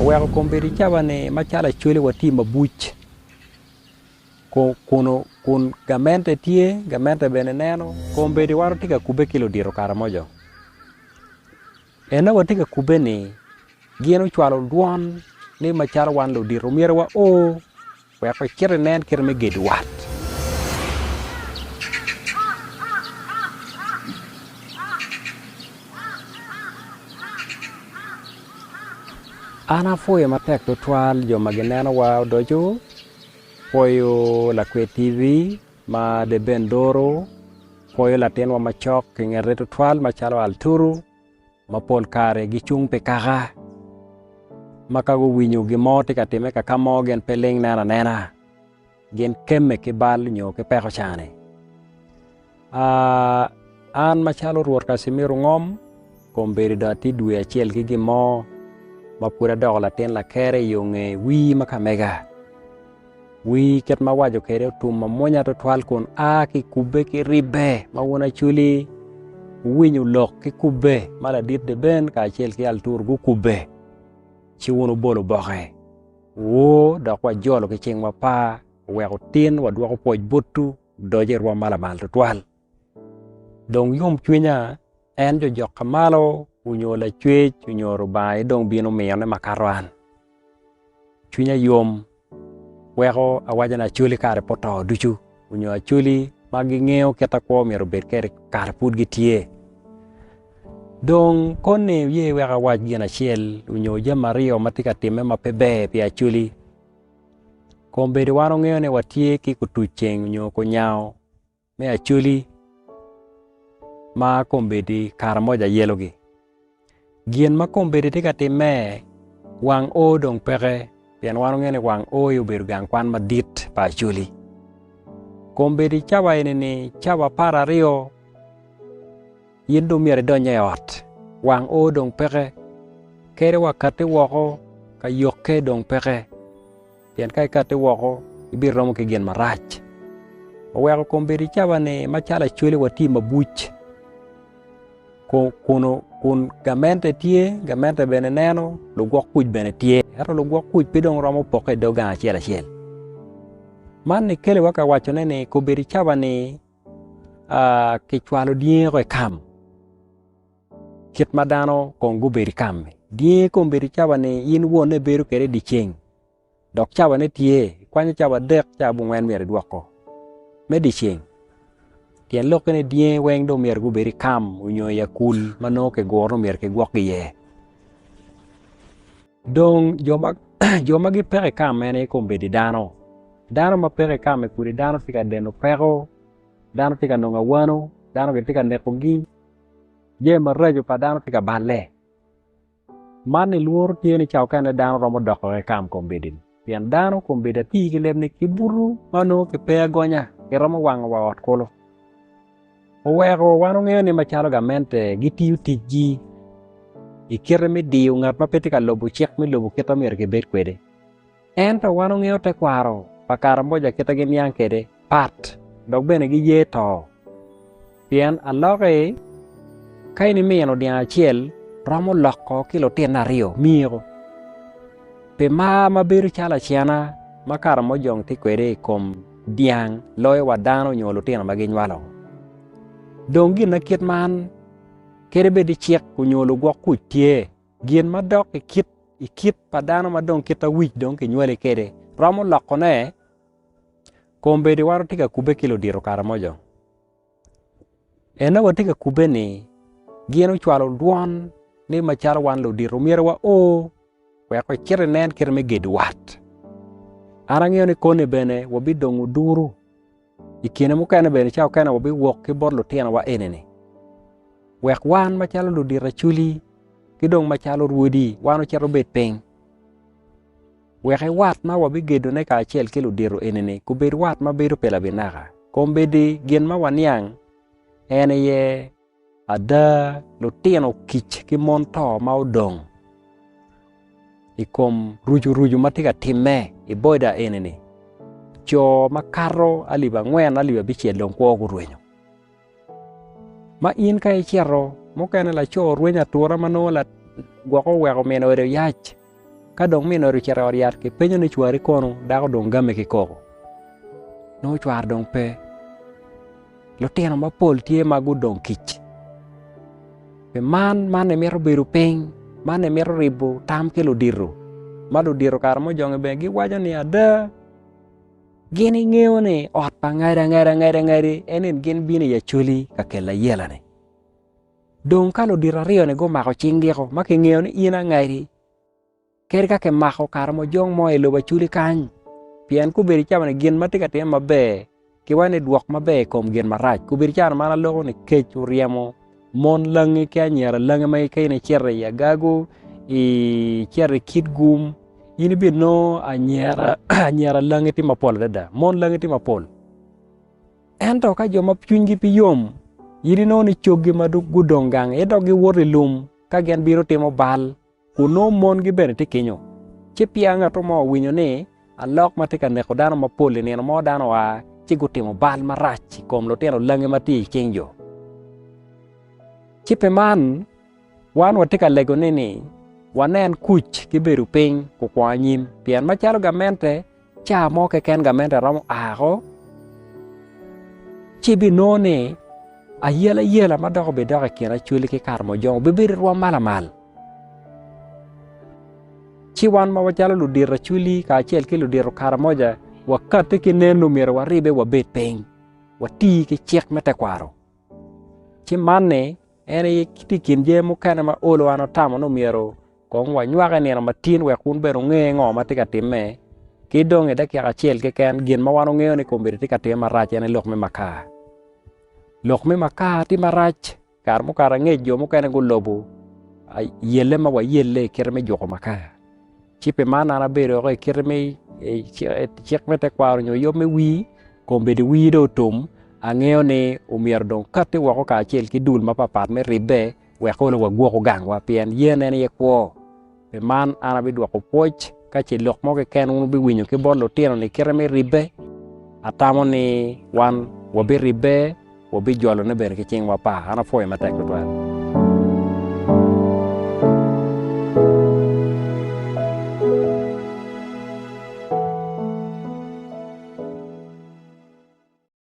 Weko kombedi chabane machala chwele wati mabuch. Kun gamente tie, gamente bene neno, kombedi waro tika kube kilo diro karamojo. Ena watika kube ni, gieno chwalo duan, ni machala wan lo diro mira wa weko kire nen kire me gedu wat. Ana foye matek to twal jo magineno wa dojo, foyo la kwe TV, ma de bendoro, foyo la tenwa machok, kingere to twal machalo alturu, ma pol kare gichung pe kaga, makago winyo gimote katime kakamo gen peling nena, gen kemme ke bal nyo ke peko chane. An machalo ruot Kasimiru ngom, komberi dati duwe achiel ki gimo, mapura dola ten la kere yung makamega. Wi ket mawajo kere tuma monya to twal kun ki kube ki ribe mawuna chuli winyu lok ki kube mala dit de ben ka chel ki altur gu kube chi wonu bolo boxe wo da kwa jolo ki ching mapa weko tin wa dwako poj butu doje rwa mala mal to twal dong yum chwinya en jo jok kamalo unyola chwech unyoro bai dong bino miyane makaran chwinya yum weko awajana chuli kare poto duchu unyo chuli magi ngeo keta ko mero bet kere kare pud gitie dong konne ye weka waj gina chiel unyo jamario matika time mapebe pia chuli kombedi wano ngeo ne watie ki kutucheng unyo kunyao mea chuli ma kombedi kara moja yelogi gien ma kombedi tika time wang dong peke pian wano ngene wang yu beru gang kwan madit pa chuli kombedi chawa ni chawa para rio yindu miere donye yot wang dong peke kere wakati woko ka yoke dong peke pian kai kati woko ibir romo ke gen marach weko kombedi chawa ni machala chuli wati mabuch kun gamente tie gamente bene neno lugok kuj bene tie ero lugok kuj pidong romo poke doga achiel man ni kele waka wacho ne kombedi chawa ni kichwalo diego kam kit madano kongu beri kam die kombedi chawa ni yin wone beru kere di cheng dok chawa ne tie kwanya chawa dek chabu ngwen mere duoko me di cheng tien lokene die weng do mer gu beri kam unyo yakul mano ke goro mer ke gwok ye dong joma gi pere kam ene kombedi dano ma pere kam e kuri dano tika deno pero dano tika nonga wano dano ke tika neko gi je marajo pa dano tika balle mani luor tieni chawkane dano romo doko ke kam kombedi pian dano kombedi ti ki lebne kiburu mano ke pe gonya ke romo wang wa ot kolo weko wano ngeo ni machalo gamente gitiyu tiji ikire mi diyo ngat mapeti ka lobo chek mi lobo kita mir ke bet kwede ento wano ngeo te kwaro pakara moja kita gimiang kede pat dok bene gi ye to pien aloke kaini mieno dia achiel romo loko kilo tien rio miro pe ma beru chala chiana makara mojong ti kwede kom diang loe wadano nyolo tien maginywalo dong gin na kit man kere bedi chiek kunyolo gwok kutie gin madok ikit padano madong kita wich dong ke nywele kede romo lokone kombedi waro tika kube kilo diro kara mojo ena watika kube ni gieno chwalo duan ni machalo wan lo diro mira wa weko kire nen kire me gedu wat arangeo ni kone bene wabidong uduru ikine mukane bene chao kana wabi wok ki borlo tena wa enene wek wan machalo lo dira chuli kidong machalo ruodi wano charo bet peng weke wat ma wabi gedo ne ka achel kilo diro enene kubed wat ma bedo pela binaka kombedi gen ma wanyang ene ye ada lo teno kich ki monto ma odong ikom ruju matika time iboida enene cho makaro aliba ngwen aliba bichiel dong kwa gurwenyo ma in ka ichero mokene la cho rwenya tura mano la gwako weko meno ere yach ka dong min ori chere ori yat ke penyo ni chwari kono dako dong game ki koko no chwar dong pe lutino mapol tie magu dong kich pe man emiro bedo piny man emiro ribo tam ke ludiro ma ludiro kar mo jonge be gi wajo ni ada gini ng'eyo ni ot pa ng'ari enin gin bini ya chuli ka kela yela ni dong ka ludiro ariyo ni go mako ching dieko ma ki ng'eyo ni ina ng'ari keri ka ke mako kar mo jong mo e loba chuli kany pien kubiri chama ni gin matika tim mabe ki wane duok mabe kom gin marach kubiri chama mana loko ni kech uriemo mon langi ke anyera langi mai ke ni chere ya gago i chere kit gum yini bi no anyera langi ti mapol dada mon langi ti mapol ento ka joma chunygi pi yom yini no ni chogi madu gudongang e dogi wori lum ka gen biro timo bal kuno mon gi bene ti kinyo ci pianga to mo winyo ni alok matika neko dano mapol ni no mo dano wa ci gutimo bal marach kom lo teno langi mati chenjo cipe man wan watika lego nini wanen kuch kiberu ping ku kwanyim pien machalo gamente cha mo ke ken gamente romo aho cibi none ayela madoko be doke kena chuli ki karmo jong bibiri ruwa malamal ci wan ma wachalo ludira chuli ka achel ki ludiro karamoja wakati ki nenu mira waribe wabet ping wati ki chek mete kwaro ci manne ene kiti kinje mukane ma olo ano tamo no miero kong wa nywage nena matin we kun bero ng'e ng'o matika timme ki donge dakia achiel ke ken gin ma wano ng'eyo ni kombiri tika timme marach ene lokme maka ti marach kar mukara ng'e jo mukane gulobo yele ma wa yele kirme joko maka chipe mana na bero ko kirme chek mete kwaro nyo yo me wi kombedi wi do tum ang'eyo ni umier dong kati wako ka achiel ki dul mapapat me ribe wekolo wagwoko gangwa pien yen en ye kwo pe man ana bi dwoko poch ka chi lok mo ke ken unu bi winyo ki bolo tino ni kireme ribe atamo ni wan wabi ribe wabi jolo ne ber ki ching wapa ana foy matek to